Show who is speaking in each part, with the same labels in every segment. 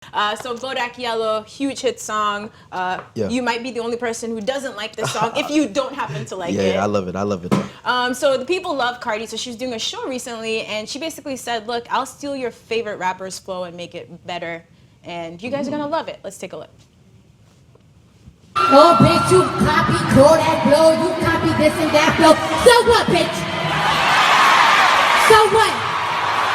Speaker 1: So Bodak Yellow, huge hit song. You might be the only person who doesn't like this song if you don't happen to like it.
Speaker 2: Yeah, I love it. I love it.
Speaker 1: So the people love Cardi, so she was doing a show recently, and she basically said, look, I'll steal your favorite rapper's flow and make it better, and you guys are going to love it. Let's take a look.
Speaker 3: Oh, bitch, you copy Kodak blow, you copy this and that flow. So what, bitch? So what?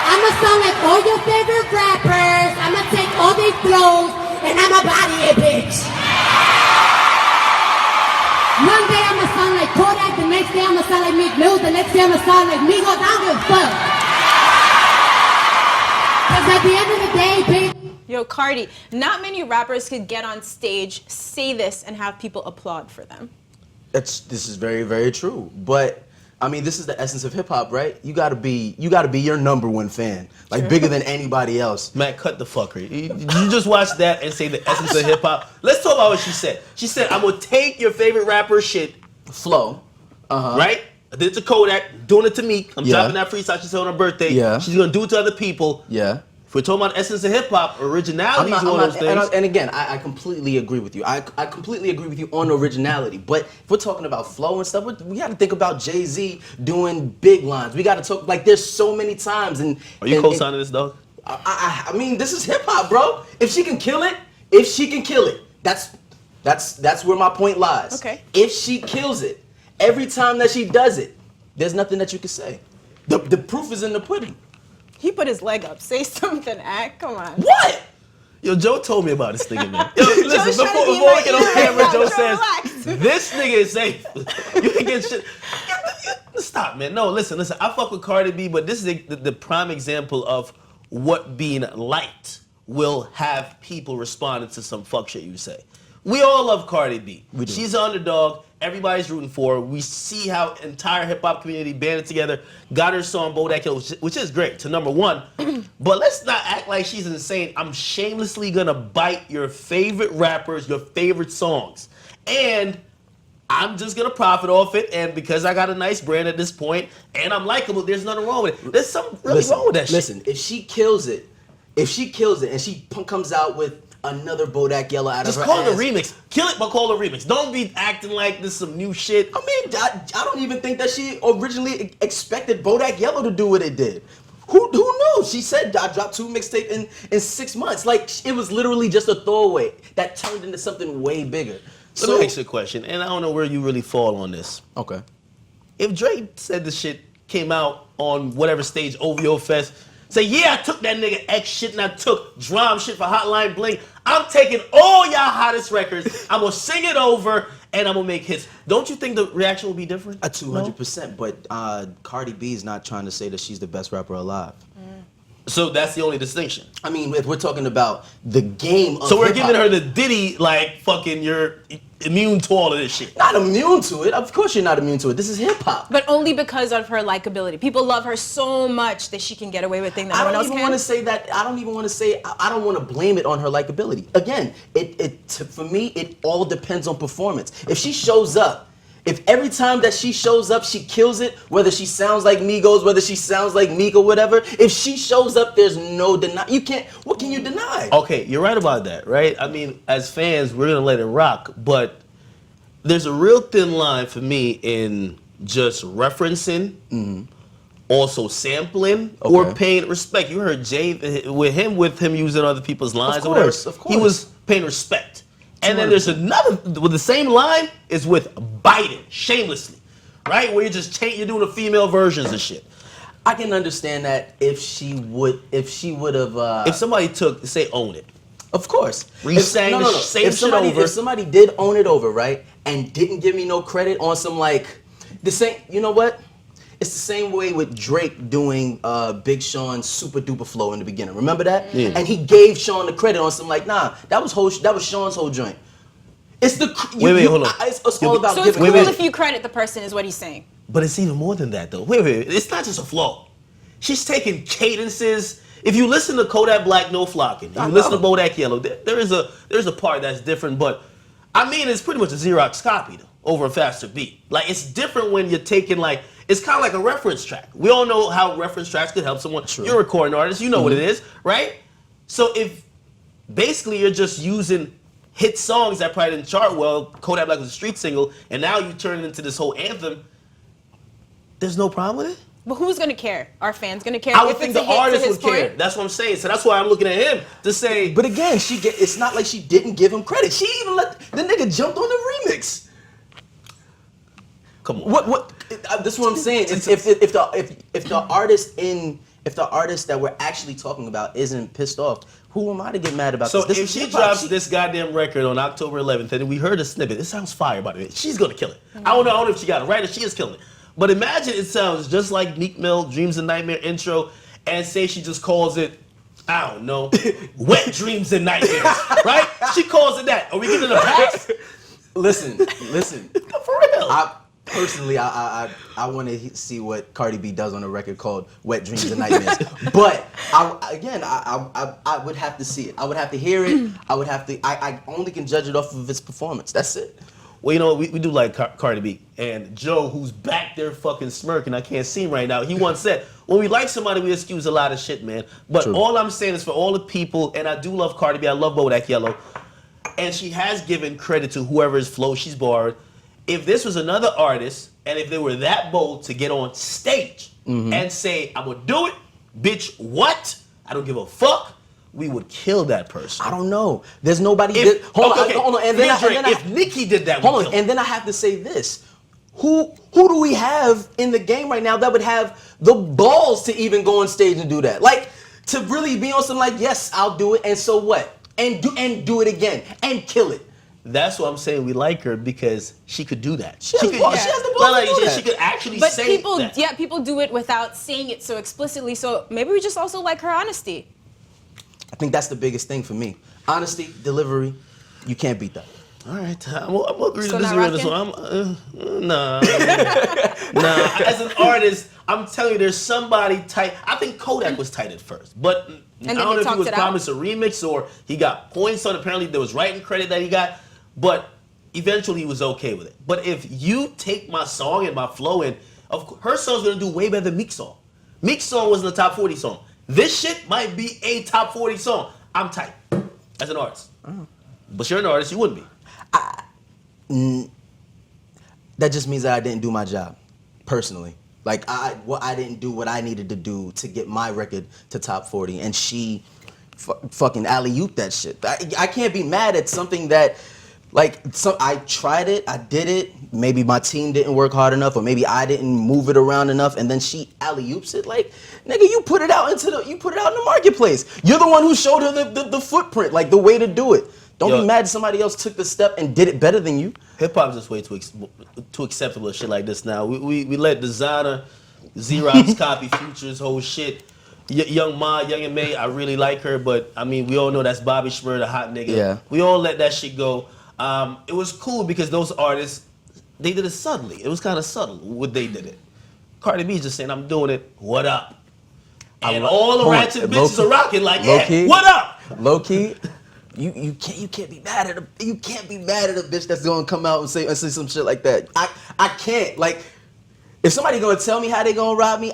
Speaker 3: I'ma sound like all your favorite rappers. I'ma take all these flows and I'ma body it, bitch. One day I'ma sound like Kodak, the next day I'ma sound like Meek Mill, the next day I'ma sound like Migos. I don't give a fuck. Cause at the end of the day, bitch.
Speaker 1: Yo, Cardi, not many rappers could get on stage, say this, and have people applaud for them.
Speaker 2: This is very, very true. But I mean, this is the essence of hip hop, right? You gotta be your #1 fan, like bigger than anybody else.
Speaker 4: Matt, cut the fuckery. You just watch that and say the essence of hip hop. Let's talk about what she said. She said, "I'm gonna take your favorite rapper shit,
Speaker 2: flow,
Speaker 4: right? I did it to Kodak, doing it to Meek. I'm dropping that freestyle she said on her birthday.
Speaker 2: Yeah.
Speaker 4: She's gonna do it to other people.
Speaker 2: Yeah.
Speaker 4: We're talking about essence of hip hop. Originality is one of those things.
Speaker 2: And again, I completely agree with you. I completely agree with you on originality. But if we're talking about flow and stuff, we got to think about Jay-Z doing big lines. We got to talk like there's so many times. And
Speaker 4: are you co-signing this, dog?
Speaker 2: I mean, this is hip hop, bro. If she can kill it, that's where my point lies.
Speaker 1: Okay.
Speaker 2: If she kills it, every time that she does it, there's nothing that you can say. The proof is in the pudding.
Speaker 1: He put his leg up. Say something, Act. Come on.
Speaker 2: What?
Speaker 4: Yo, Joe told me about this nigga, man. Yo, listen, before we get on camera, Joe says, this nigga is safe. You can get shit. Stop, man. No, listen. I fuck with Cardi B, but this is the prime example of what being liked will have people responding to some fuck shit you say. We all love Cardi B. She's an underdog. Everybody's rooting for her. We see how entire hip hop community banded together, got her song Bodak Yellow, which is great, to #1. But let's not act like she's insane. I'm shamelessly gonna bite your favorite rappers, your favorite songs. And I'm just gonna profit off it. And because I got a nice brand at this point, and I'm likable, there's nothing wrong with it. There's something really wrong with that shit.
Speaker 2: Listen, if she kills it and she comes out with another Bodak Yellow out of her
Speaker 4: Just call it a
Speaker 2: ass.
Speaker 4: remix. Kill it, but call it a remix. Don't be acting like this is some new shit.
Speaker 2: I mean, I don't even think that she originally expected Bodak Yellow to do what it did. Who knows? She said I dropped 2 mixtapes in 6 months. Like, it was literally just a throwaway that turned into something way bigger.
Speaker 4: Let me ask you a question, and I don't know where you really fall on this.
Speaker 2: Okay.
Speaker 4: If Drake said this shit came out on whatever stage, OVO Fest, say, yeah, I took that nigga X shit and I took drum shit for Hotline Bling. I'm taking all y'all hottest records, I'm gonna sing it over, and I'm gonna make hits. Don't you think the reaction will be different?
Speaker 2: 200%, but Cardi B is not trying to say that she's the best rapper alive.
Speaker 4: So that's the only distinction.
Speaker 2: I mean, if we're talking about the game of
Speaker 4: So we're
Speaker 2: hip-hop,
Speaker 4: giving her the Diddy, like, fucking, you're immune to all of this shit.
Speaker 2: not immune to it. Of course you're not immune to it. This is hip hop.
Speaker 1: But only because of her likability. People love her so much that she can get away with things that no one else can.
Speaker 2: I don't even want to say I don't want to blame it on her likability. Again, for me, it all depends on performance. If she shows up, if every time that she shows up, she kills it, whether she sounds like Migos, whether she sounds like Meek or whatever, if she shows up, there's no deny. What can you deny?
Speaker 4: Okay, you're right about that, right? I mean, as fans, we're gonna let it rock, but there's a real thin line for me in just referencing, also sampling, or paying respect. You heard Jay with him using other people's lines or whatever.
Speaker 2: Of course.
Speaker 4: He was paying respect. And then there's another, with the same line, is with biting, shamelessly, right? Where you're doing the female versions of shit.
Speaker 2: I can understand that if she would have.
Speaker 4: If somebody say, Own It.
Speaker 2: Of course.
Speaker 4: Re-sang the same shit over.
Speaker 2: If somebody did own it over, right, and didn't give me no credit on some, like, the same, you know what? It's the same way with Drake doing Big Sean's Super Duper Flow in the beginning. Remember that?
Speaker 4: Yeah.
Speaker 2: And he gave Sean the credit on some, like, nah, that was Sean's whole joint. It's the
Speaker 4: wait, hold on.
Speaker 2: It's all about
Speaker 1: So it's
Speaker 2: giving.
Speaker 1: cool if you credit the person, is what he's saying.
Speaker 4: But it's even more than that, though. Wait. It's not just a flow. She's taking cadences. If you listen to Kodak Black, No Flocking, you listen to Bodak Yellow, there's a part that's different, but I mean, it's pretty much a Xerox copy, though, over a faster beat. Like, it's different when you're taking, like, it's kind of like a reference track. We all know how reference tracks could help someone. True. You're a recording artist, you know what it is, right? So if basically you're just using hit songs that probably didn't chart well. Kodak Black was a street single, and now you turn it into this whole anthem. There's no problem with it?
Speaker 1: But who's gonna care? Are fans gonna care?
Speaker 4: I would
Speaker 1: if
Speaker 4: think
Speaker 1: it's
Speaker 4: the
Speaker 1: a hit to
Speaker 4: artist
Speaker 1: his
Speaker 4: would care.
Speaker 1: point?
Speaker 4: That's what I'm saying. So that's why I'm looking at him to say.
Speaker 2: But again, it's not like she didn't give him credit. She even let the nigga jumped on the remix.
Speaker 4: Come on.
Speaker 2: What? This is what I'm saying. If the artist that we're actually talking about isn't pissed off, who am I to get mad about
Speaker 4: So
Speaker 2: this?
Speaker 4: if she drops this goddamn record on October 11th, and we heard a snippet, it sounds fire, by the way. She's gonna kill it. I don't know if she got it right or she is killing it. But imagine it sounds just like Meek Mill, Dreams and Nightmare intro, and say she just calls it, I don't know, Wet Dreams and Nightmares, right? She calls it that. Are we getting a pass?
Speaker 2: Listen.
Speaker 4: For real.
Speaker 2: I want to see what Cardi B does on a record called "Wet Dreams and Nightmares." But I would have to see it. I would have to hear it. I only can judge it off of its performance. That's it.
Speaker 4: Well, you know, we do like Cardi B. And Joe, who's back there fucking smirking, I can't see him right now, he once said, when we like somebody, we excuse a lot of shit, man. But
Speaker 2: True.
Speaker 4: All I'm saying is for all the people, and I do love Cardi B, I love Bodak Yellow, and she has given credit to whoever's flow she's borrowed. If this was another artist, and if they were that bold to get on stage and say, I'm gonna do it, bitch, what? I don't give a fuck. We would kill that person.
Speaker 2: I don't know. There's nobody.
Speaker 4: Hold on.
Speaker 2: And then
Speaker 4: if Nicki did that,
Speaker 2: hold on. And then I have to say this: who do we have in the game right now that would have the balls to even go on stage and do that? Like to really be on something like, yes, I'll do it, and so what? And do it again and kill it.
Speaker 4: That's why I'm saying we like her because she could do that.
Speaker 2: She has the balls to do that.
Speaker 4: She could actually
Speaker 1: But
Speaker 4: say
Speaker 1: people,
Speaker 4: that.
Speaker 1: yeah, people do it without saying it so explicitly. So maybe we just also like her honesty.
Speaker 2: I think that's the biggest thing for me. Honesty, delivery, you can't beat that.
Speaker 4: All right, I'm agree to
Speaker 1: Still not
Speaker 4: disagree on this one. Nah. As an artist, I'm telling you, there's somebody tight. I think Kodak was tight at first, but I don't know if he was promised a remix or he got points on. Apparently, there was writing credit that he got, but eventually he was okay with it. But if you take my song and my flow, and her song's gonna do way better than Meek's song. Meek's song wasn't a top 40 song. This shit might be a top 40 song. I'm tight as an artist. But you're an artist, you wouldn't be.
Speaker 2: That just means that I didn't do my job, personally. Like I didn't do what I needed to do to get my record to top 40, and she fucking alley-ooped that shit. I can't be mad at something that, I tried it, I did it. Maybe my team didn't work hard enough, or maybe I didn't move it around enough, and then she alley-oops it. Like, nigga, you put it out in the marketplace. You're the one who showed her the footprint, like the way to do it. Don't be mad somebody else took the step and did it better than you.
Speaker 4: Hip hop's just way too acceptable of shit like this now. We let Designer, Xerox copy Future's whole shit. Young Ma, Young and May, I really like her, but I mean, we all know that's Bobby Shmurda, the hot nigga.
Speaker 2: Yeah.
Speaker 4: We all let that shit go. It was cool because those artists, they did it subtly. It was kind of subtle what they did it. Cardi B's just saying, I'm doing it, what up? And all the ratchet bitches are rocking like, yeah, what up?
Speaker 2: Low key. You can't be mad at a bitch that's gonna come out and say some shit like that. I can't. Like, if somebody gonna tell me how they gonna rob me,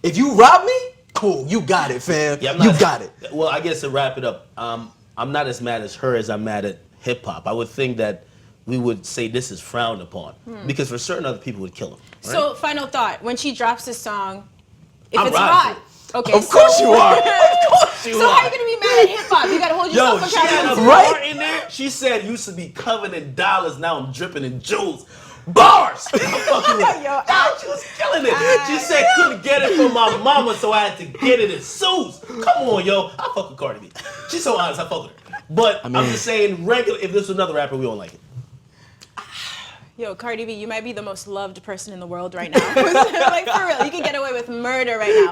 Speaker 2: if you rob me, cool, you got it, fam. Yeah, you got it.
Speaker 4: Well, I guess to wrap it up, I'm not as mad as her as I'm mad at hip hop. I would think that we would say this is frowned upon because for certain other people would kill him. Right?
Speaker 1: So, final thought: when she drops this song, if
Speaker 4: I'm
Speaker 1: it's
Speaker 4: riding
Speaker 1: hot, okay.
Speaker 2: Of course you are. Of course you
Speaker 1: So
Speaker 2: are.
Speaker 1: how are you gonna be mad at hip hop? You gotta hold yourself
Speaker 4: Yo, she had a
Speaker 1: accountable.
Speaker 4: bar in there. She said, used to be covered in dollars, now I'm dripping in jewels. Bars! I'm fucking with
Speaker 1: Yo,
Speaker 4: she was killing it. She said, couldn't get it from my mama, so I had to get it in Sue's. Come on, yo. I fuck with Cardi B. She's so honest, I fuck with her. But I'm just saying, regular, if this was another rapper, we don't like it.
Speaker 1: Yo, Cardi B, you might be the most loved person in the world right now. Like, for real, you can get away with murder right now.